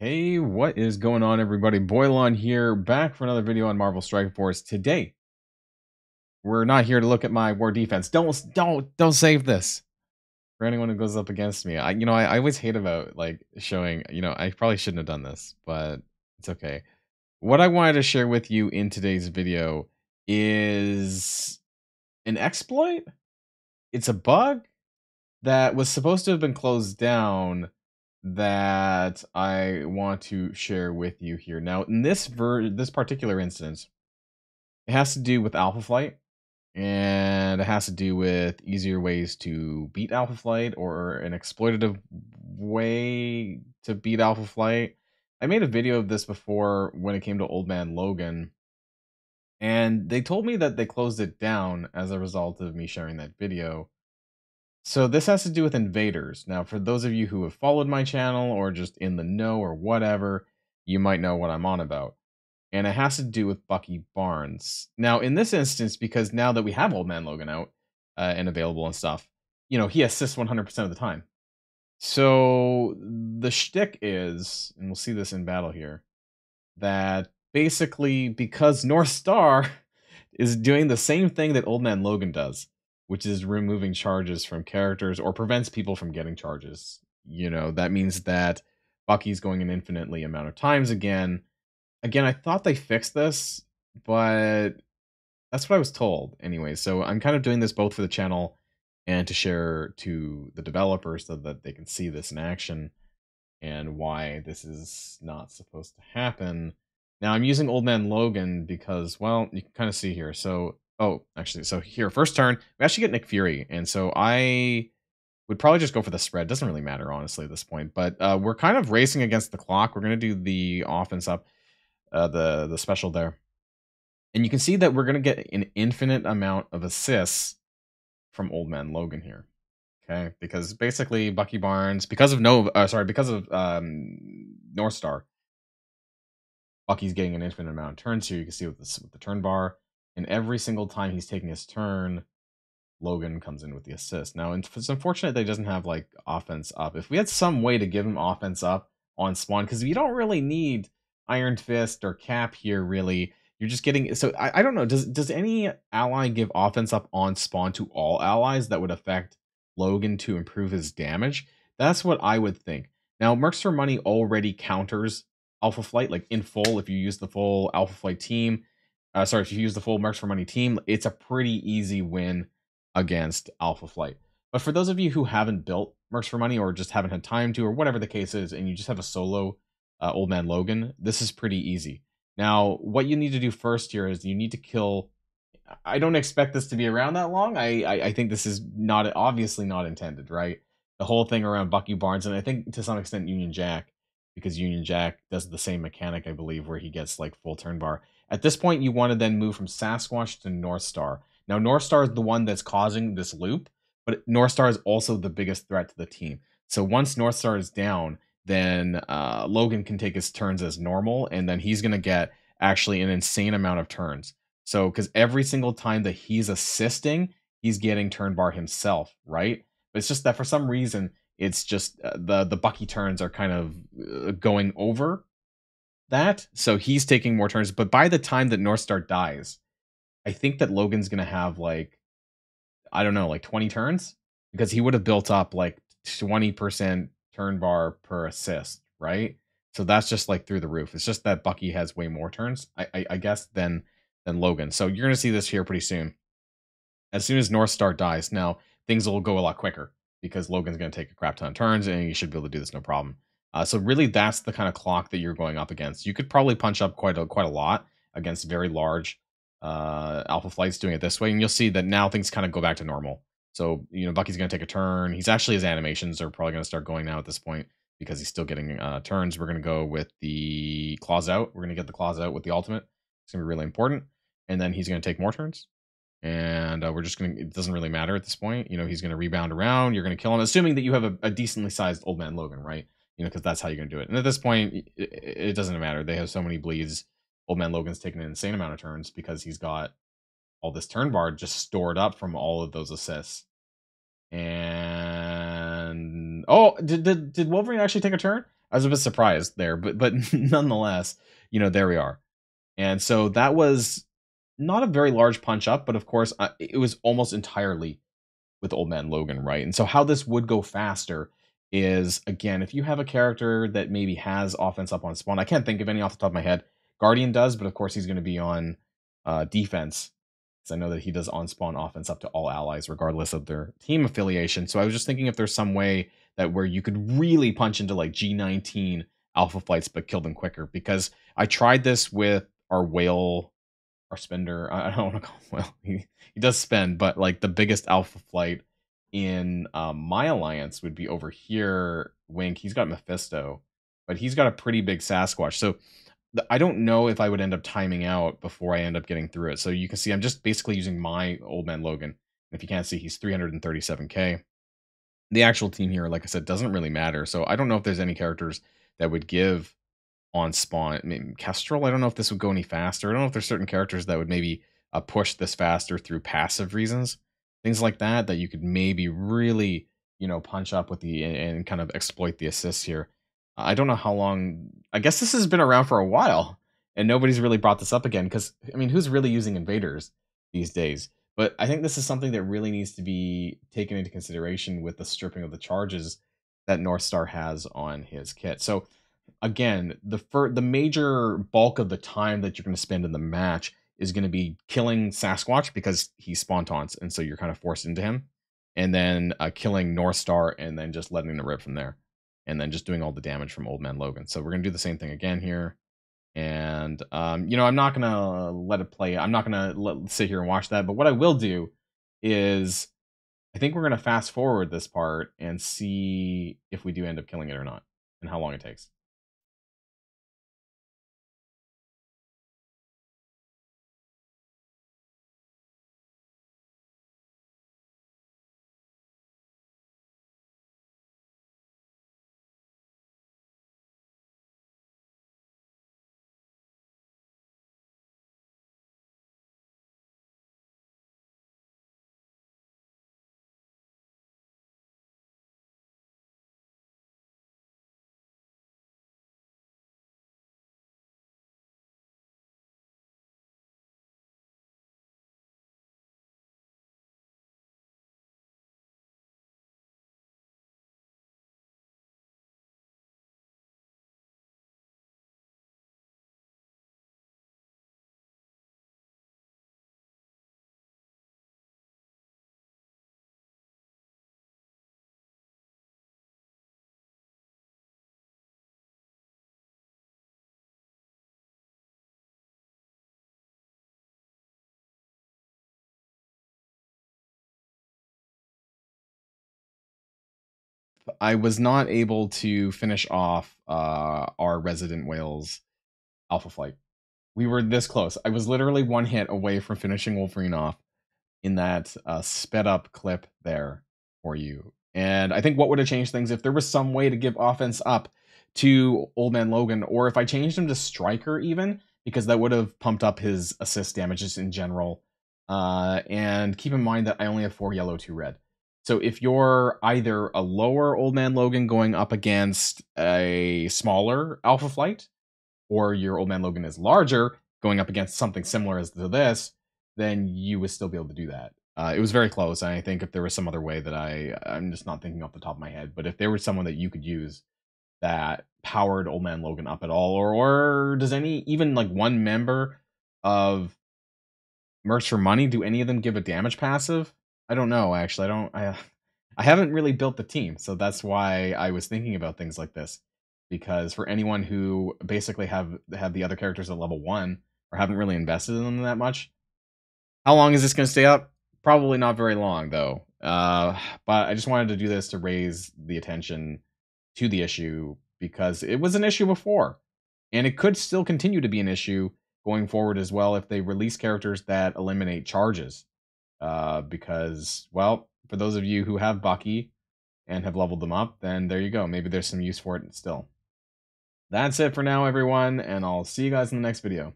Hey, what is going on, everybody? Boilon here, back for another video on Marvel Strike Force. Today, we're not here to look at my war defense. Don't save this for anyone who goes up against me. I always hate about like showing. I probably shouldn't have done this, but it's okay. What I wanted to share with you in today's video is an exploit. It's a bug that was supposed to have been closed down that I want to share with you here. Now, in this particular instance, it has to do with Alpha Flight, and it has to do with easier ways to beat Alpha Flight or an exploitative way to beat Alpha Flight. I made a video of this before when it came to Old Man Logan, and they told me that they closed it down as a result of me sharing that video. So this has to do with invaders. Now, for those of you who have followed my channel or just in the know or whatever, you might know what I'm on about. And it has to do with Bucky Barnes. Now, in this instance, because now that we have Old Man Logan out and available and stuff, he assists 100% of the time. So the shtick is, and we'll see this in battle here, that basically because North Star is doing the same thing that Old Man Logan does, which is removing charges from characters or prevents people from getting charges. That means that Bucky's going an infinitely amount of times again. Again, I thought they fixed this, but that's what I was told anyway. So I'm kind of doing this both for the channel and to share to the developers so that they can see this in action and why this is not supposed to happen. Now, I'm using Old Man Logan because, well, you can kind of see here. So, so here, first turn, we actually get Nick Fury. And so I would probably just go for the spread. Doesn't really matter, honestly, at this point. But we're kind of racing against the clock. We're going to do the offense up, the special there. And you can see that we're going to get an infinite amount of assists from Old Man Logan here. Okay, because basically Bucky Barnes, because of North Star, Bucky's getting an infinite amount of turns here. You can see with the turn bar, and every single time he's taking his turn, Logan comes in with the assist. Now, it's unfortunate that he doesn't have like offense up. If we had some way to give him offense up on spawn, because we don't really need Iron Fist or Cap here, really. You're just getting, so I don't know. Does any ally give offense up on spawn to all allies that would affect Logan to improve his damage? That's what I would think. Now, Mercs for Money already counters Alpha Flight, like in full. If you use the full Alpha Flight team, if you use the full Mercs for Money team, it's a pretty easy win against Alpha Flight. But for those of you who haven't built Mercs for Money or just haven't had time to, or whatever the case is, and you just have a solo Old Man Logan, this is pretty easy. Now, what you need to do first here is you need to kill. I don't expect this to be around that long. I think this is obviously not intended, right? The whole thing around Bucky Barnes, and I think to some extent Union Jack, because Union Jack does the same mechanic, I believe, where he gets like full turn bar. At this point, you want to then move from Sasquatch to North Star. Now, North Star is the one that's causing this loop, but North Star is also the biggest threat to the team. So once North Star is down, then Logan can take his turns as normal, and then he's going to get actually an insane amount of turns. So, because every single time that he's assisting, he's getting turn bar himself, right? But it's just that for some reason, it's just the Bucky turns are kind of going over that. So he's taking more turns. But by the time that North Star dies, I think that Logan's going to have like, I don't know, like 20 turns, because he would have built up like 20% turn bar per assist, right? So that's just like through the roof. It's just that Bucky has way more turns, I guess, than Logan. So you're going to see this here pretty soon. As soon as North Star dies, now things will go a lot quicker because Logan's going to take a crap ton of turns, and you should be able to do this no problem. So really, that's the kind of clock that you're going up against. You could probably punch up quite a lot against very large Alpha Flights doing it this way, and you'll see that now things kind of go back to normal. So, Bucky's going to take a turn. His animations are probably going to start going now at this point because he's still getting turns. We're going to go with the Claws Out. We're going to get the Claws Out with the ultimate. It's going to be really important. And then he's going to take more turns. And we're just going to, it doesn't really matter at this point. He's going to rebound around. You're going to kill him, assuming that you have a decently sized Old Man Logan, right? Because that's how you're going to do it. And at this point, it doesn't matter. They have so many bleeds. Old Man Logan's taking an insane amount of turns because he's got all this turn bar just stored up from all of those assists. And did Wolverine actually take a turn? I was a bit surprised there, but nonetheless, there we are. And so that was not a very large punch up, but of course, it was almost entirely with Old Man Logan, right? And so how this would go faster is, again, if you have a character that maybe has offense up on spawn, I can't think of any off the top of my head. Guardian does, but of course he's going to be on defense, because I know that he does on spawn offense up to all allies, regardless of their team affiliation. So I was just thinking if there's some way that where you could really punch into like G19 alpha flights, but kill them quicker. Because I tried this with our whale, our spender. I don't want to call him whale. He does spend, but like the biggest alpha flight in my alliance would be over here. Wink. He's got Mephisto, but he's got a pretty big Sasquatch. So I don't know if I would end up timing out before I end up getting through it. So you can see I'm just basically using my Old Man Logan. If you can't see, he's 337k. The actual team here, like I said, doesn't really matter. So I don't know if there's any characters that would give on spawn. Maybe Kestrel, I don't know if this would go any faster. I don't know if there's certain characters that would maybe push this faster through passive reasons. Things like that you could maybe really, punch up with the and kind of exploit the assists here. I don't know how long. I guess this has been around for a while, and nobody's really brought this up again. Because I mean, who's really using invaders these days? But I think this is something that really needs to be taken into consideration with the stripping of the charges that North Star has on his kit. So again, the major bulk of the time that you're going to spend in the match is going to be killing Sasquatch because he spawn taunts, and so you're kind of forced into him, and then killing North Star, and then just letting the rip from there, and then just doing all the damage from Old Man Logan. So we're going to do the same thing again here. And I'm not going to let it play. I'm not going to sit here and watch that. But what I will do is I think we're going to fast forward this part and see if we do end up killing it or not, and how long it takes. I was not able to finish off our Resident Whales Alpha Flight. We were this close. I was literally one hit away from finishing Wolverine off in that sped up clip there for you. And I think what would have changed things if there was some way to give offense up to Old Man Logan, or if I changed him to Striker even, because that would have pumped up his assist damages in general. And keep in mind that I only have 4 yellow, 2 red. So if you're either a lower Old Man Logan going up against a smaller Alpha Flight, or your Old Man Logan is larger going up against something similar as to this, then you would still be able to do that. It was very close. And I think if there was some other way that I'm just not thinking off the top of my head, but if there was someone that you could use that powered Old Man Logan up at all, or does even like one member of Merch for Money, do any of them give a damage passive? I don't know, actually. I haven't really built the team, so that's why I was thinking about things like this. Because for anyone who basically have the other characters at level 1 or haven't really invested in them that much, how long is this going to stay up? Probably not very long, though. But I just wanted to do this to raise the attention to the issue, because it was an issue before, and it could still continue to be an issue going forward as well if they release characters that eliminate charges. Because, well, for those of you who have Bucky and have leveled them up, then there you go. Maybe there's some use for it still. That's it for now, everyone, and I'll see you guys in the next video.